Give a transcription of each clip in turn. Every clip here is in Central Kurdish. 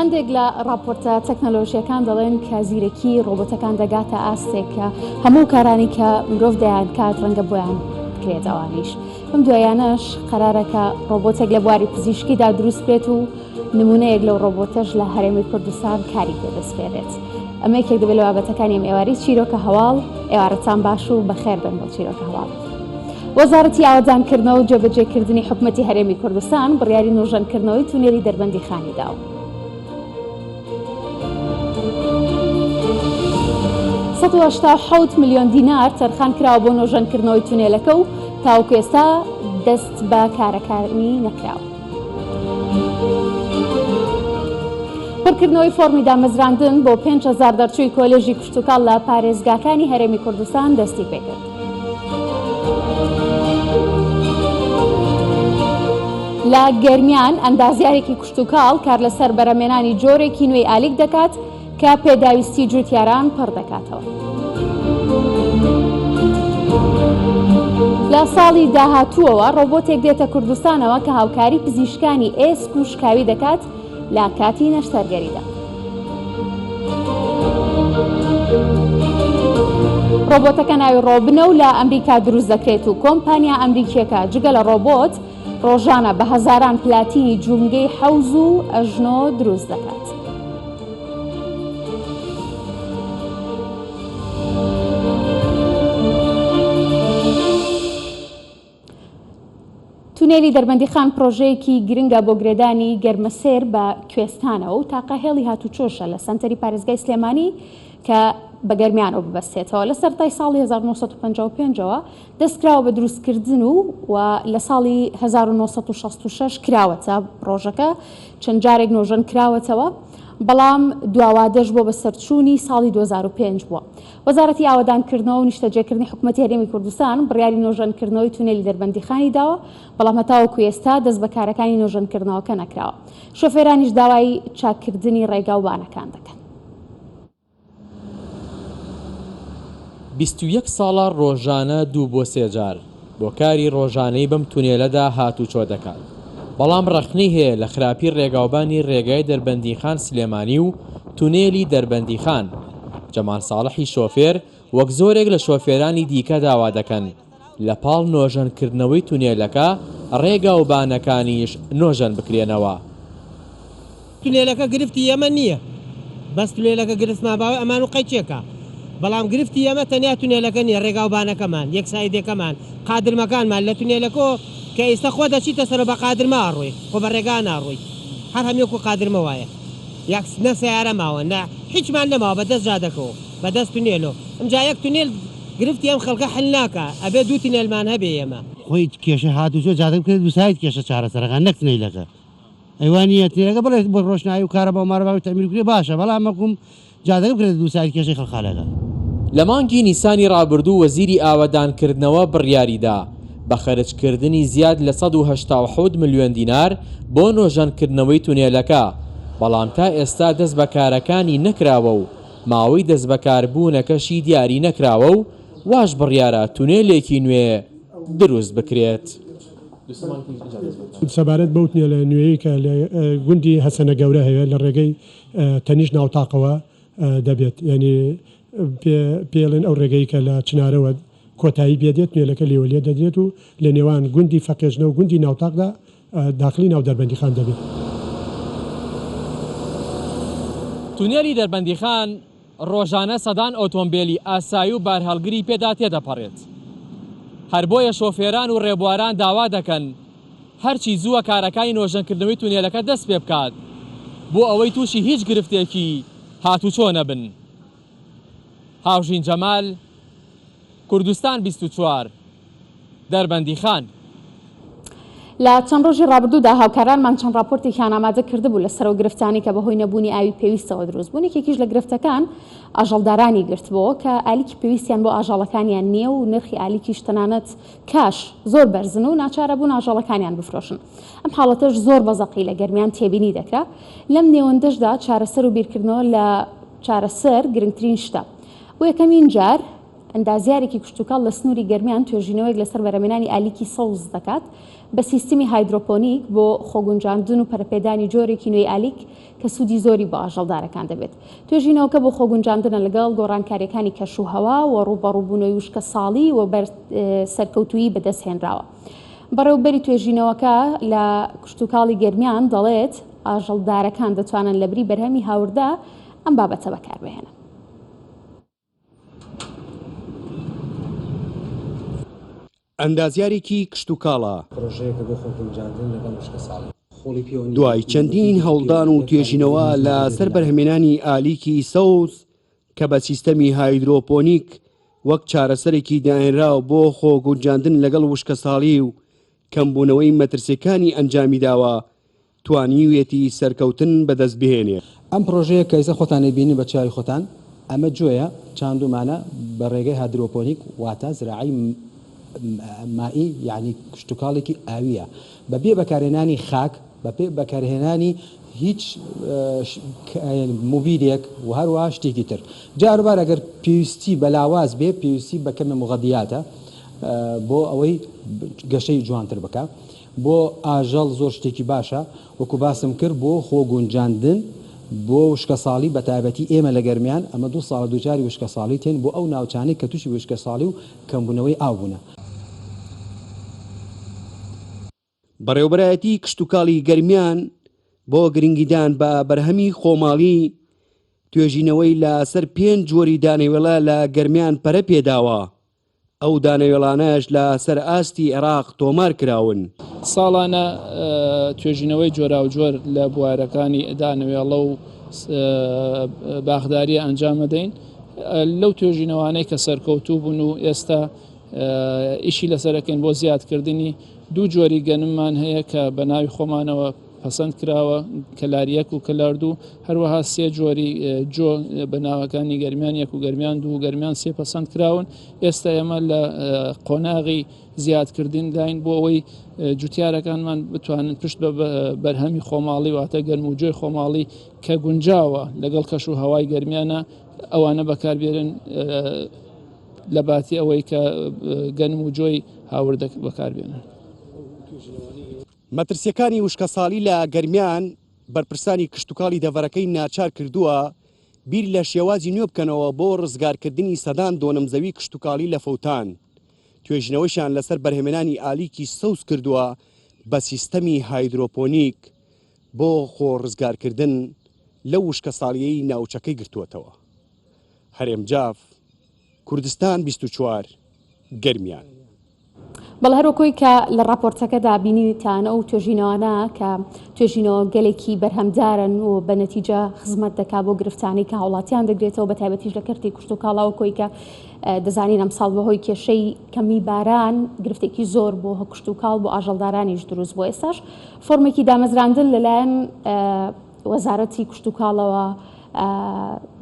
هەندێک لە راپۆرتە تەکنەلۆژیەکان دەڵێن کە زیرەکی ڕۆبۆتەکان دەگاتە ئاستێک کە هەموو کارانی کە مرۆڤ دەیان کات ڕەنگە بۆیان بکرێت ئەوانیش. ئەم دوایانەش قەرارەکە ڕۆبۆتێک لە بواری پزیشکیدا دروست بێت و نمونەیەک لەو ڕۆبۆتەش لە هەرێمی کوردستان کاری پێدەستپێرێت. ئەمە یەکێک دەبێت لە بابەتەکانی ئەم ئێواری چیرۆکە هەواڵ. ئێوارەتان باش و بەخێر بن بۆ چیرۆکە هەواڵ. وەزارەتی ئاوادانکردنەوە و جێبەجێکردنی حکوومەتی هەرێمی کوردستان بڕیاری نۆژەنکردنەوەی تونێلی دەربەندیخانی داوە. 187 ملیۆن دینار تەرخان کراوە بۆ نۆژەنکردنەوەی تونێلەکە و تاوەکو ئێستا دەست بە کارەکانی نەکراوە. پڕکردنەوەی فۆرمی دامەزراندن بۆ 5,000 دەرچووی کۆلێژی کشتوکاڵ لە پارێزگاکانی هەرێمی کوردستان دەستی پێکرد. لە گەرمیان ئەندازیارێکی کشتوکاڵ کار لەسەر بەرەمێنانی جۆرێکی نوێی ئالیک دەکات کە پێداویستی جوتیاران پڕ دەکاتەوە. لە ساڵی داهاتووەوە ڕۆبۆتێک دێتە کوردستانەوە کە هاوکاری پزیشکانی ئێسک و شکاوی دەکات لە کاتی نەشتەرگەریدا. ڕۆبۆتەکە ناوی ڕۆبنە و لە ئەمریکا دروست دەکرێت و کۆمپانیا ئەمریکیەکە جگە لە ڕۆبۆت ڕۆژانە بە هەزاران پلاتینی جوونگەی حەوز و ئەژنۆ دروست دەکات. تونێلی دەربەندیخان پرۆژەیەکی گرنگە بۆ گرێدانی گەرمەسێر بە کوێستانەوە و تاقە هێڵی هاتوچۆشە لە سەنتەری پارێزگای سلێمانی کە بە گەرمیانەوە ببەستێتەوە. لە سەرەتای ساڵی 1955ەوە دەستکراوە بە دروستکردن و لە ساڵی 1966 کراوەتە ڕۆژەکە چەند جارێک نۆژەن کراوەتەوە، بەڵام دواوادەش بۆ بە سەرچوونی ساڵی 2005 بووە. وەزارەتی ئاوادانکردنەوە و نیشتەجێکردنی حکوومەتی هەرێمی کوردستان بڕیاری نۆژەنکردنەوەی تونێلی دەربەندیخانی داوە، بەڵام هەتاوەکو ئێستا دەست بە کارەکانی نۆژەنکردنەوەکە نەکراوە. شۆفێرانیش داوای چاکردنی ڕێگا و بانەکان دەکەن. 21 ساڵە ڕۆژانە 2 بۆ 3 جار بۆ کاری ڕۆژانەی بەم تونێلەدا هاتوچۆ دەکات، بەڵام ڕەخنەی هەیە لە خراپی ڕێگاوبانی ڕێگای دەربەندیخان سلێمانی و تونێلی دەربەندیخان. جەمال ساڵحی شۆفێر وەک زۆرێک لە شۆفێرانی دیکە داوا دەکەن لە پاڵ نۆژەنکردنەوەی تونێلەکە ڕێگا و بانەکانیش نۆژەن بکرێنەوە. تونێلەکە گرفتی ئێمە نییە، بەس تونێلەکە گرفتما باوە ئەمان و قەیچێکە، بەڵام گرفتی ئێمە تەنیا تونێلەکە نیە، ڕێگا و بانەکەمان یەک سایدێکەمان قادرمەکانمان لە تونێلەکە کە ئێستا خۆ دەچیتە سەر بە قادرمە ئاڕۆی خۆ بە ڕێگا ناڕۆی، هەر هەمیوەکو قادرمە وایە یەک نە سیارە ماوە نە هیچمان نەماوە بەدەست جادەکەەوە بەدەست تونێلەوە. ئەمجا یەک تونێل گرفتی ئەم خەڵکە حل ناکە، ئەبێ 2 تونێلمان هەبێ ئێمە خۆی کێشە هاتوچۆ جادە بکرێت دووسایت کێشە چارەسەرەکان نەک تونێلەکە ئەیوانە تونێلەکە بڵێت بۆ ڕۆشنایی و کارە بە مارەباوی تەمیر بکرێت باشە، بەڵام مەکوم جادە بکرێت دووسایت کێشەی خەڵخالەکە. لە مانگی نیسانی ڕابردوو وەزیری ئاوادانکردنەوە بڕیاریدا بە خەرجکردنی زیاد لە 187 ملیۆن دینار بۆ نۆژەنکردنەوەی تونێلەکە، بەڵام تا ئێستا دەست بە کارەکانی نەکراوە و ماوەی دەست بەکاربوونەکەشی دیاری نەکراوە و واش بڕیارە تونێلێکی نوێ دروست بکرێت. سەبارەت بەو تونێلە نوێیی کە لە گوندی هەسەنە گەورە هەیە لە ڕێگەی تەنیش ناوتاقەوە دەبێت، یعنی پێڵێن ئەو ڕێگەی کە لە چنارەوە کۆتایی بێدێت نوێلەکە لێوە لێ دەدرێت و لە نێوان گوندی فەقێژنە و گوندی ناوتاقدا داخلی ناو دەربەندیخان دەبێت. تونێلی دەربەندیخان ڕۆژانە سەدان ئۆتۆمبیلی ئاسایی و بارهەڵگری پێدا تێدەپەڕێت. هەر بۆیە شۆفێران و ڕێبواران داوا دەکەن هەرچی زووە کارەکانی نۆژەنکردنەوەی تونێلەکە دەست پێ بکات بۆ ئەوەی تووشی هیچ گرفتێکی هاتوچۆ نەبن. هاوژین جەمال، کوردستان 24 دەربەندیخان. لە چەند ڕۆژی ڕابردوودا هاوکارانمان چەند راپۆرتێکیان ئامادە کردبوو لەسەر و گرفتانی کە بەهۆی نەبوونی ئاوی پێویستەوە دروست بوون. یەکێکیش لە گرفتەکان ئاژەڵدارانی گرتبەوە کە ئالیکی پێویستیان بۆ ئاژەڵەکانیان نییە و نرخی ئالیکیش تەنانەت کاش زۆر بەرزن و ناچارە بوون ئاژەڵەکانیان بفرۆشن. ئەم حاڵەتەش زۆر بەزەقی لە گەرمیان تێبینی دەکرا. لەم نێوەندەشدا چارەسەر و بیرکردنەوە لە چارەسەر گرنگترین شتە. بۆ یەکەمین جار ئەندازیارێکی کشتتوکاڵ لە سنووری گەرمیان توێژینەوەیەک لەسەر بەرهەمێنانی ئالیکی سەوز دەکات بە سیستمی هایدرۆپۆنیک بۆ خۆگونجاندن و پەرەپێدانی جۆرێکی نوێی ئالیک کە سوودی زۆری بۆ ئاژەڵدارەکان دەبێت. توێژینەوەکە بۆ خۆگونجاندنە لەگەڵ گۆڕانکاریەکانی کەشوهەوا و ڕوبەڕووبوونەوەی وشکە ساڵی و سەرکەوتویی بەدەستهێنراوە. بەڕێوەبەری توێژینەوەکە لە کشتتوکاڵی گەرمیان دەڵێت ئاژەڵدارەکان دەتوانن لە بری بەرهەمی هاوردا ئەم بابەتە بەکاربهێنن. ئەندازیارێکی کشتتوکاڵە دوای چەندین هەوڵدان و توێژینەوە لە سەر بەرهەمێنانی ئالیکی سەوز کە بە سیستەمی هایدرۆپۆنیک وەک چارەسەرێکی داهێنراو بۆ خۆگونجاندن لەگەڵ وشکە ساڵی و کەمبوونەوەی مەترسیەکانی ئەنجامی داوە توانیوێتی سەرکەوتن بەدەست بهێنێ. ئەم پرۆژەیە کەیسە خۆتانی بینی بە چاوی خۆتان ئەمە جۆیە چاندومانە بە ڕێگەی هایدرۆپۆنیک واتە زراعی مائی یعنی کشتتوکاڵێکی ئاویە بەبێ بەکارهێنانی خاک بەپێ بەکارهێنانی هیچ موبیلێک و هەروە شتێکی تر. جاروبار ئەگەر پێویستی بەلاواز بێ پێویستی بەکەمە مغەدیاتە بۆ ئەوەی گەشەی جوانتر بکە بۆ ئاژەڵ زۆر شتێکی باشە وەکو باسم کرد بۆ خۆگونجاندن بۆ وشکە ساڵی بە تایبەتی ئێمە لە گەرمیان ئەمە 2 ساڵ دووجاری وشکە ساڵی تێن بۆ ئەو ناوچانەی کە تووشی وشکە ساڵی و کەمبوونەوەی ئاوبوونە. بەڕێوەبەرایەتی کشتتوکاڵی گەرمیان بۆ گرنگیدان بە بەرهەمی خۆماڵی توێژینەوەی لە سەر 5 جۆری دانەوێڵە لە گەرمیان پەرە پێداوە. ئەو دانەوێڵانەش لە سەر ئاستی عێراق تۆمار کراون. ساڵانە توێژینەوەی جۆرا و جۆر لە بوارەکانی دانەوێڵە و باخداری ئەنجام دەین. لەو توێژینەوانەی کە سەرکەوتوو بوون و ئێستا ئیشی لەسەرەکەین بۆ زیادکردنی 2 جۆری گەنممان هەیە کە بە ناوی خۆمانەوە پەسەند کراوە کەلاریەک و کەلاردوو هەروەها 3 جۆری جۆ بە ناوەکانی گەرمیان 1 و گەرمیان 2 و گەرمیان 3 پەسەند کراون. ئێستا ئێمە لە قۆناغی زیادکردین داین بۆ ئەوەی جوتیارەکانمان بتوانن پشت بە بەرهەمی خۆماڵی واتە گەرم و جۆی خۆماڵی کە گونجاوە لەگەڵ کەش و هەوای گەرمیانە ئەوانە بەکاربێرن لە باتی ئەوەی کە گەنم و جۆی هاوردە بەکاربێنن. مەترسیەکانی وشکە ساڵی لە گەرمیان بەرپرسانی کشتتوکاڵی دەڤەرەکەی ناچار کردووە بیر لە شێوازی نوێ بکەنەوە بۆ ڕزگارکردنی سەدان دۆنەمزەوی کشتتوکاڵی لە فەوتان. توێژنەوەیشان لەسەر بەرهەمێنانی ئالیکی سەوز کردووە بە سیستەمی هایدرۆپۆنیک بۆ خۆ ڕزگارکردن لە وشکە ساڵیەی ناوچەکەی گرتووەتەوە. هەرێم جاف کوردستان 24 گەرمیان. بەڵ هەروەکۆی کە لە راپۆرتەکەدا بینیتانە و توێژینەوەانە کە توێژینەوە گەلێکی بەرهەمدارن و بە نەتیجە خزمەت دەکا بۆ گرفتانەی کە هاوڵاتیان دەگرێتەوە بە تایبەتیش لە کەرتی کشتتوکاڵەوە کۆی کە دەزانین ئەم ساڵ بەهۆی کێشەی کەمی باران گرفتێکی زۆر بۆ کشتتوکاڵ بۆ ئاژەڵدارانیش دروست بۆ ئێستاش فۆرمێکی دامەزراندن لەلایەن وەزارەتی کشتتوکاڵەوە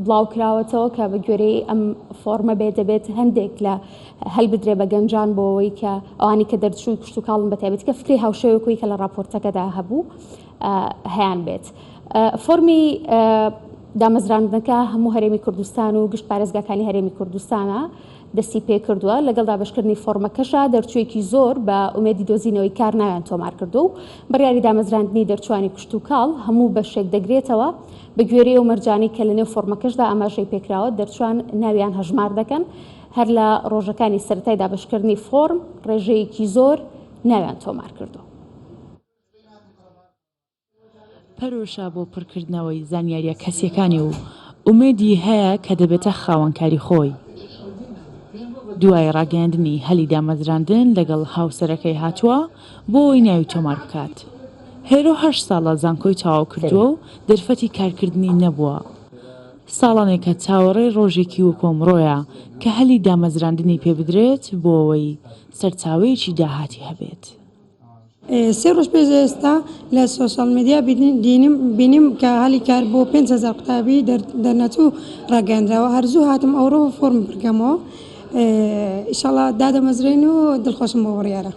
بڵاو کراوەتەوە کە بە گوێرەی ئەم فۆرمە دەبێت هەندێک لە هەل بدرێ بە گەنجان بۆ ئەوەی کە ئەوانی کە دەرچووی کشتتوکاڵن بە تایبەتی کە فکری هاوشێوەکەی کە لە راپۆرتەکەدا هەبوو هەیان بێت. فۆرمی دامەزراندنەکە هەموو هەرێمی کوردستان و گشت پارێزگاکانی هەرێمی کوردستانە دەستی پێ کردووە لەگەڵ دابشکردنی فۆرمەکەشە دەرچوویەکی زۆر بە ئومێدی دۆزینەوەی کار ناویان تۆمار کردو و بڕیاری دامەزراندنی دەرچوانی کشتتوکاڵ هەموو بەشێک دەگرێتەوە بە گوێرەی و مەرجانی کە لە نێو فۆرمەکەشدا ئاماژەی پێکراوە دەرچوان ناویان هەژمار دەکەن هەر لە ڕۆژەکانی سەرەتای دابشکردنی فۆرم ڕێژەیەکی زۆر ناویان تۆمار کردو. پەرۆشا بۆ پڕکردنەوەی زانیاریە کەسیەکانی و ئومێدی هەیە کە دەبێتە خاوەنکاری خۆی. دوای ڕاگەاندنی هەلی دامەزراندن لەگەڵ هاوسەرەکەی هاتووە بۆ ئەوی ناوی تۆمار بکات. هێرۆ 8 ساڵە زانکۆی تەواو کردووە و دەرفەتی کارکردنی نەبووە. ساڵانێکە چاوەڕێی ڕۆژێکی وەکو ئەمڕۆیە کە هەلی دامەزراندنی پێ بدرێت بۆ ئەوەی سەرچاوەیەکی داهاتی هەبێت. 3 ڕۆژ پێش ئێستا لە سۆشال میدیا بینیم کە هەلی کار بۆ 5,000 قوتابی دەرنەچوو ڕاگەاندراوە هەرزوو هاتم ئەوڕۆ فۆرم بکەمەوە ئیشەڵا دادەمەزرێن و دڵخۆشم بۆ بڕیارە.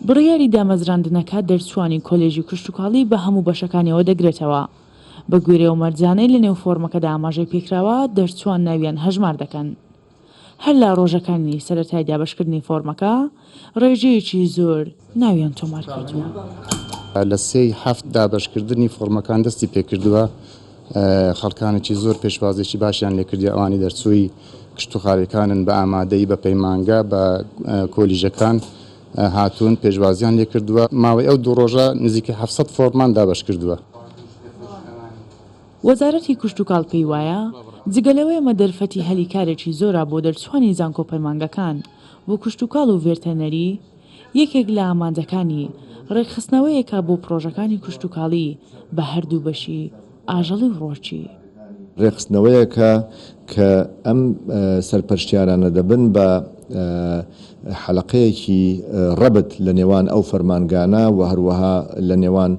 بڕیاری دامەزراندنەکە دەرچوانی کۆلێژی کشتتوکاڵی بە هەموو بەشەکانیەوە دەگرێتەوە بە گوێرە و مەرجانەی لە نێو فۆرمەکەدا ئاماژەی پێکراوە دەرچوان ناویان هەژمار دەکەن. هەر لە ڕۆژەکانی سەرەتای دابشکردنی فۆرمەکە ڕێژەیەکی زۆر ناویان تۆمار کردووە. لە 3/7 دابشکردنی فۆرمەکان دەستی پێکردووە خەڵکانێکی زۆر پێشوازێکی باشیان لێکردی ئەوانی دەرچووی کشتتوخاوەکانن بە ئامادەی بە پەیمانگە بە کۆلیژەکان هاتوون پێشوازیان لێکردووە ماوەی ئەو دوو ڕۆژە نزیکە 700 فۆرمان دابش کردووە. وەزارەتی کشت و کاڵ پێی وایە جگەلەوەی ئەمە دەرفەتی هەلیکارێکی زۆرە بۆ دەرچوانی زانکۆ پەیمانگەکان بۆ کشت و کاڵ و ڤێرتەنەری یەکێک لە ئامانجەکانی ڕێکخستنەوەیەکە بۆ پرۆژەکانی کشت و کاڵی بە هەردوو بەشی ئاژەڵی و ڕۆژی. ڕێخستنەوەیەکە کە ئەم سەرپەرشتیارانە دەبن بە حەلقەیەکی ڕەبت لە نێوان ئەو فەرمانگانە و هەروەها لە نێوان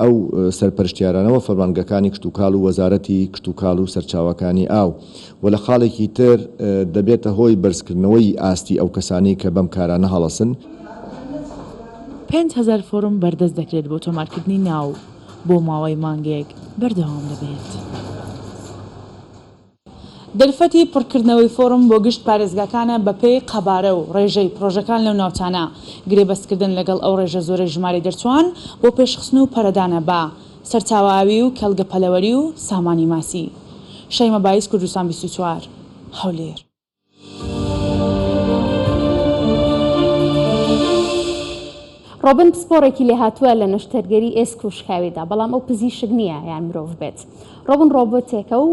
ئەو سەرپەرشتیارانەوە فەرمانگەکانی کشتتوکاڵ و وەزارەتی کشتتوکاڵ و سەرچاوەکانی ئاو و لە خاڵێکی تر دەبێتە هۆی بەرزکردنەوەی ئاستی ئەو کەسانی کە بەم کارانە هەڵەسن. 5,000 فۆرم بەردەست دەکرێت بۆ تۆمارکردنی ناو بۆ ماوەی مانگێک بەردەوام دەبێت. دەرفەتی پڕکردنەوەی فۆرم بۆ گشت پارێزگاکانە بەپێی قەبارە و ڕێژەی پرۆژەکان لەو ناوچانە گرێبەستکردن لەگەڵ ئەو ڕێژە زۆرە ژماری دەرچوان بۆ پێشخستن و پەرەدانە بە سەرچاوی و کەلگە پەلەوەری و سامانی ماسی. شەیمە بایس، کوردستان 24 هەولێر. ڕۆبن پسپۆڕێکی لێ هاتووە لە نەشتەرگەری ئێسک و شکاویدا، بەڵام ئەو پزیشک نییە یان مرۆڤ بێت. ڕۆبن ڕۆبۆتێکە و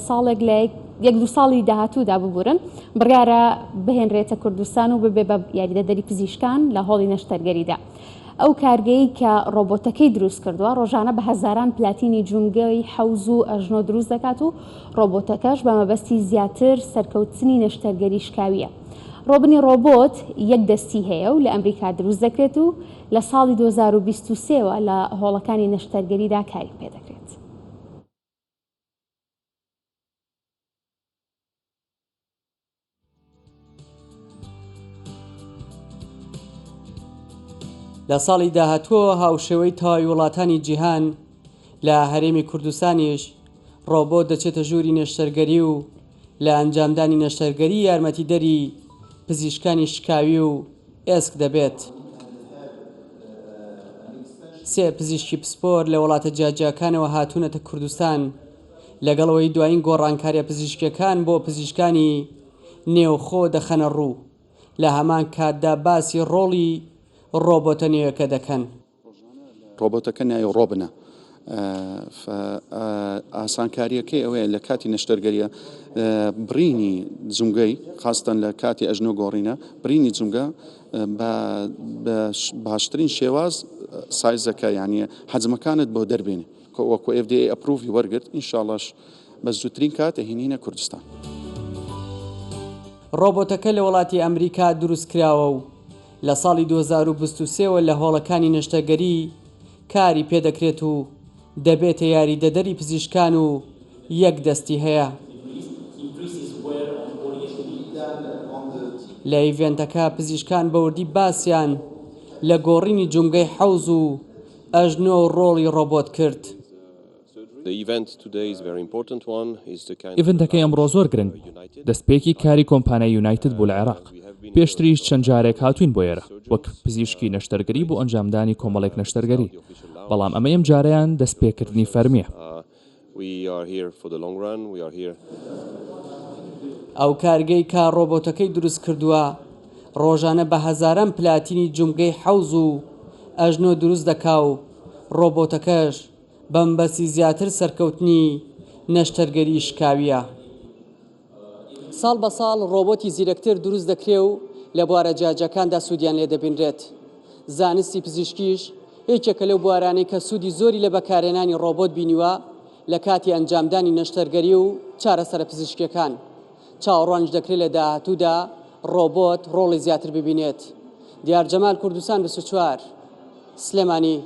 ساڵێک لە 1-2 ساڵی داهاتوودا ببورن بڕیارە بهێنرێتە کوردستان و ببێ بە یاریدەدەری پزیشکان لە هۆڵی نەشتەرگەریدا. ئەو کارگەی کە ڕۆبۆتەکەی دروست کردووە ڕۆژانە بە هەزاران پلاتینی جونگەی حەوز و ئەژنۆ دروست دەکات و ڕۆبۆتەکەش بە مەبەستی زیاتر سەرکەوتنی نەشتەرگەری شکاویە. ڕۆبنی ڕۆبۆت یەک دەستی هەیە و لە ئەمریکا دروست دەکرێت و لە ساڵی 2023ەوە لە هۆڵەکانی نەشتەرگەریدا کاری پێدەکرێت. لە ساڵی داهاتووە هاوشێوەی تاوای وڵاتانی جیهان لە هەرێمی کوردستانیش ڕۆبۆت دەچێتە ژووری نەشتەرگەری و لە ئەنجامدانی نەشتەرگەری یارمەتیدەری پزیشکانی شکاوی و ئێسک دەبێت. 3 پزیشکی پسپۆر لە وڵاتە جیاجیاکانەوە هاتوونەتە کوردستان لەگەڵەوەی دوایین گۆڕانکاریە پزیشکەکان بۆ پزیشکانی نێوخۆ دەخەنە ڕوو. لە هەمان کاتدا باسی ڕۆڵی ڕۆبۆتە نوێیەکە دەکەن. ڕۆبۆتەکە ناوی ڕۆبنە. ئاسانکاریەکەی ئەوەیە لە کاتی نەشتەرگەریە برینی جونگەی خاستن لە کاتی ئەژنۆ گۆڕینە برینی جونگە بە باشترین شێواز سایزەکە یعنی حەجمەکانت بۆ دەربێنێ وەکو FDA ئەپروڤی وەرگرت ئینشاڵاش بە زووترین کات دەهێنینە کوردستان. ڕۆبۆتەکە لە وڵاتی ئەمریکا دروست کراوە و لە ساڵی 2023ەوە لە هۆڵەکانی نەشتەرگەری کاری پێدەکرێت و دەبێتە یاریدەدەری پزیشکان و یەک دەستی هەیە. لە ئیڤێنتەکە پزیشکان بەوردی باسییان لە گۆڕینی جونگەی حەوز و ئەژنۆ و ڕۆڵی ڕۆبۆت کرد. ئیڤنتەکەی ئەمڕۆ زۆر گرنگ دەستپێکی کاری کۆمپانیای یونایتد بوو لە عێراق. پێشتریش چەند جارێک هاتوین بۆ ئێرە وەک پزیشکی نەشتەرگەری بۆ ئەنجامدانی کۆمەڵێک نەشتەرگەری، بەڵام ئەمە ئەم جاریان دەستپێکردنی فەرمیە. ئەو کارگەی کا ڕۆبۆتەکەی دروست کردووە ڕۆژانە بە هەزاران پلاتینی جونگەی حەوز و ئەژنۆ دروست دەکا و ڕۆبۆتەکەش بەمبەسی زیاتر سەرکەوتنی نەشتەرگەری شکاویە. ساڵ بە ساڵ ڕۆبۆتی زیرەکتر دروست دەکرێ و لە بوارە جیاجەکاندا سوودیان لێ دەبینرێت. زانستی پزیشکیش یەکێکە لەو بوارانەی کە سوودی زۆری لە بەکارهێنانی ڕۆبۆت بینیوە لە کاتی ئەنجامدانی نەشتەرگەری و چارەسەرە پزیشکیەکان. چاوەڕوانش دەکرێت لە داهاتوودا ڕۆبۆت ڕۆڵی زیاتر ببینێت. دیار جەمال، کوردستان 24 سلێمانی.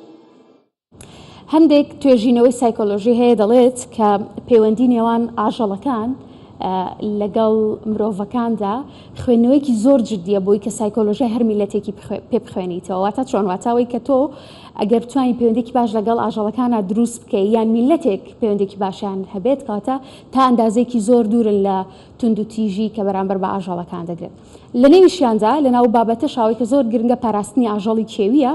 هەندێک توێژینەوەی سایکۆلۆژی هەیە دەڵێت کە پەیوەندی نێوان ئاژەڵەکان لەگەڵ مرۆڤەکاندا خوێندنەوەیکی زۆر جددیە بۆی کە سایکۆلۆژی هەر میلەتێکی پێ بخوێنیتەوە واتە چۆن واتاوەی کە تۆ ئەگەر توانی پەیوەندێکی باش لەگەڵ ئاژەڵەکانە دروست بکەی یان میلەتێک پەیوەندێکی باشیان هەبێت کاتە تا ئەندازێکی زۆر دوورن لە تونند و تیژی کە بەرامبەر بە ئاژەڵەکان دەگرێت لە نێویشیاندا لە ناو بابەتە شاوی کە زۆر گرنگە پاراستنی ئاژەڵی کێویە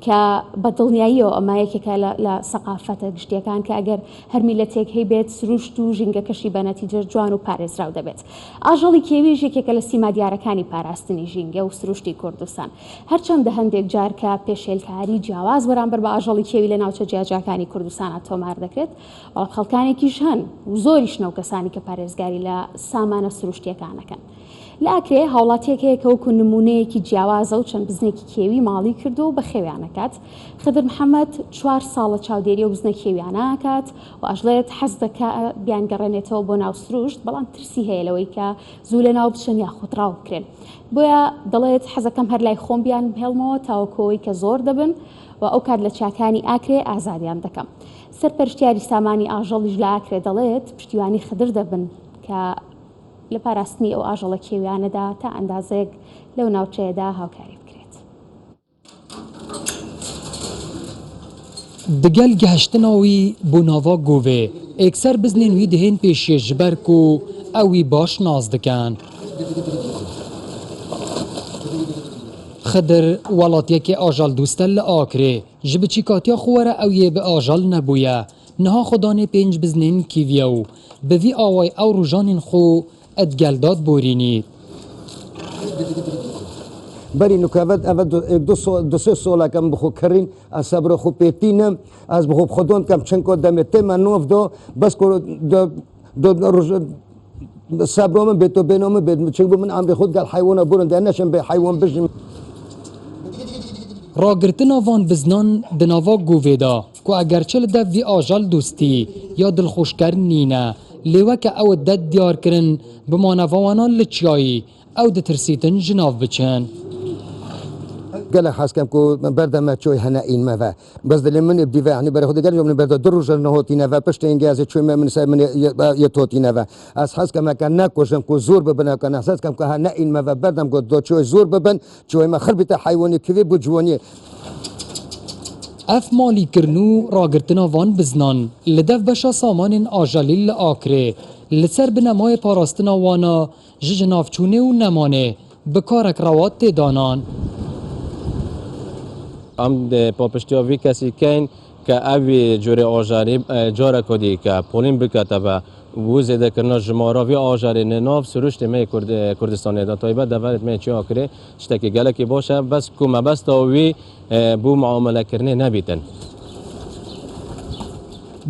کە بە دڵنیاییەوە ئەمە یەکێکە لە سەقافەتە گشتیەکان کە ئەگەر هەر میلەتێک هەیبێت سروشت و ژینگەکەشی بە نەتیجە جوان و پارێزراو دەبێت ئاژەڵی کێویش یەکێکە لە سیما دیارەکانی پاراستنی ژینگە و سروشتی کوردستان هەرچەندە هەندێک جار کە پێشێلکاری جیاواز بەرامبەر بە ئاژەڵی کێوی لە ناوچە جیاجاکانی کوردستانە تۆمار دەکرێت بەڵام خەڵکانێکیش هەن و زۆریش نەو کەسانی کە پارێزگاری لە سامانە سروشتیەکانەکەن لە ئاکرێ هاوڵاتیەک هەیە کە وەکو نمونەیەکی جیاوازە و چەند بزنێکی کێوی ماڵی کردو و بە خێویانەکات خدر محەممەد 4 ساڵە چاودێری و بزنە کێویانەکات و ئەژڵێت حەز دەکات بیانگەڕێنێتەوە بۆ ناو سروشت بەڵام ترسی هەیە لەوەی کە زوو لە ناو بچن یا خوتراو بکرێن بۆیە دەڵێت حەزەکەم هەر لای خۆم بیان بهێڵمەوە تاوەکۆی کە زۆر دەبن و ئەو کات لە چاکانی ئاکرێ ئازادیان دەکەم سەرپەرشتیاری سامانی ئاژەڵیش لە ئاکرێ دەڵێت پشتیوانی خدر دەبن کە لە پاراستنی ئەو ئاژەڵە کێویانەدا تا ئەندازێک لەو ناوچەیەدا هاوکاری بکرێت. دگەل گەهشتنەوەی بۆ ناوا گۆڤێ ئێکسەر بزنێن وی دەهێن پێشێ ji ber ku ew wî baş naz dikin. Xedir welatiyekê ajal dûst e li Akrê ji bi çîkatiya xwe were ew yê bi ajal nebûye. Niha xwedanê 5 biznên kîviye û bi vî awayê ew rojanên xwe ادگلداد بورینید. بری نکات اول دو سه سال کم بخو کرین از صبر خو پیتینم از بخو خودون کم چند کد دمت من نوف دو بس کو دو روز صبرم به تو بینام به چه من عم خود قال حیوان برون ده نشم به حیوان بجم. راگرتنا وان بزنان دناوا گویدا کو اگرچه لده وی آجال دوستی یا دلخوشکر نینه لیوکه او دد دیار کرن بمانوانا لچیایی او دترسیتن جناف بچن. قال حاسكم كو بردا ما تشوي هنا إن ما فا بس دل من بدي فا يعني برا خد قال من بردا دروج نهوتي نفا بشتين جاز تشوي ما من سا من يتوتي نفا أس حاسكم كان ناكوشم كو زور ببنا كان حاسكم كو هنا إن ما فا بردم كو دو تشوي زور ببن تشوي ما خربت حيواني كذي بجواني. اف مالی کرنو راگرتنا وان بزنان لدف بشا سامان آجالیل آکره لسر بنمای پاراستنا وانا جناف چونه و نمانه بکارک روات تدانان. ام پاپشتیا وی کسی کن که اوی جوری آجاری جاره کدی که پولین بکته و وزه دکرنا جمارا وی آجاری ناف سروشت می کردستانی دا تایبه دولت می چی آکره شتکی گلکی باشه بس کومه بس تاوی بو معامله کرنه نبیتن.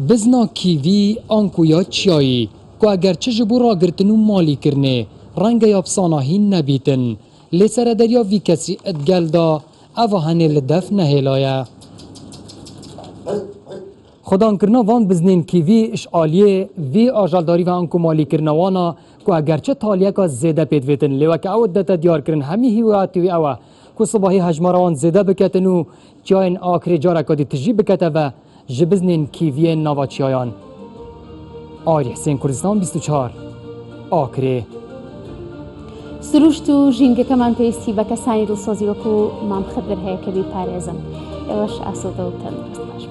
بزنا کیوی آنکو یا چیایی که اگرچه جبو راگرتنو مالی کرنه رنگ یا بساناهین نبیتن لیسر دریا وی کسی ادگل دا او هنه لدف نهلایه. خودان کرنا وان بزنین کیوی اشعالیه وی آجالداری و انکو مالی کرنوانا که اگرچه تالیه که زیده پیدویتن لیوه که او دتا دیار کرن همی هیواتی وی اوه که صباحی هجماروان زیده بکتن و جاین آکری جارکا دی تجیب بکته و جبزنین کیوی نواچیایان. آری حسین کردستان 24 آکری. سروشت و ژینگەکەمان پێویستی بە کەسانی دڵسۆزی وەکو مام خدر هەیە کە بیپارێزن ئێوەش ئاسۆدە و تەندروست باش.